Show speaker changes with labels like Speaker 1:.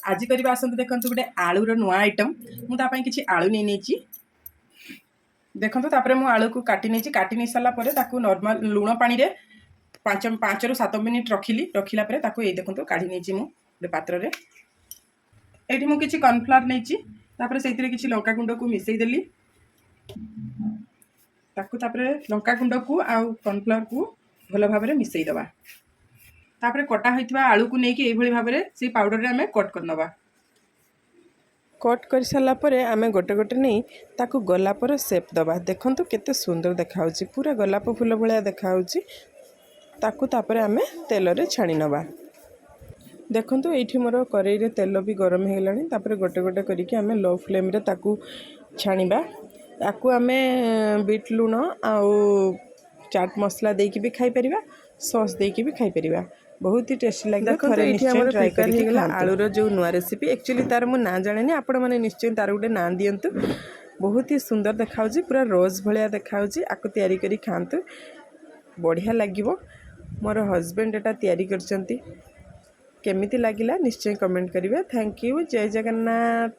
Speaker 1: आज करवा आसतु देखो गोटे आलूर नुआ आइटम मुझे किसी आलू नहीं नहीं देखो तापर मु आलू को काटी नहीं काटी नहीं सारापर नॉर्मल लुण पानी रे 5 ରୁ 7 मिनिट रखिला देखो काढ़ी नहीं गोटे पात्र रे ये मुझे किसी कॉर्नफ्लावर नहीं से किसी लंका गुंड को मिसईदेली लंका गुंड को आउ कॉर्नफ्लावर को भल भाव में मिसईदबा तापर कटा होता आलू को लेकिन भाव में से पाउडर रे आम कट करनवा कट कर सारापर आम गोटे गोटे नहीं ताकू गलापर सेप दबा देखु केते सुंदर देखा पूरा गोलाप फूल भाया देखा तापर आम तेल रे छाणी नवा देखु ये मोर कड़ाई तेल भी गरम हो गलानी गोटे गोटे करके आम लो फ्लेम रे ताकू छाणीबा ताकू आम बीट लुण आउ चाट मसला देकी भी खाई परिबा सॉस देकी भी खाई परिबा बहुत ही टेस्टी लगे ट्राई कर आलूर जो नुआ रेसिपी एक्चुअली तार मु ना जाने आपण मैंने निश्चय तार गोटे ना दिंतु बहुत ही सुंदर देखा पूरा रोज भाया देखा आपको तैयारी करी खातु बढ़िया लगे मोर हजबैंड एटा तैयारी करचंती केमिति लागिला निश्चय कमेंट करिवे थैंक यू जय जगन्नाथ।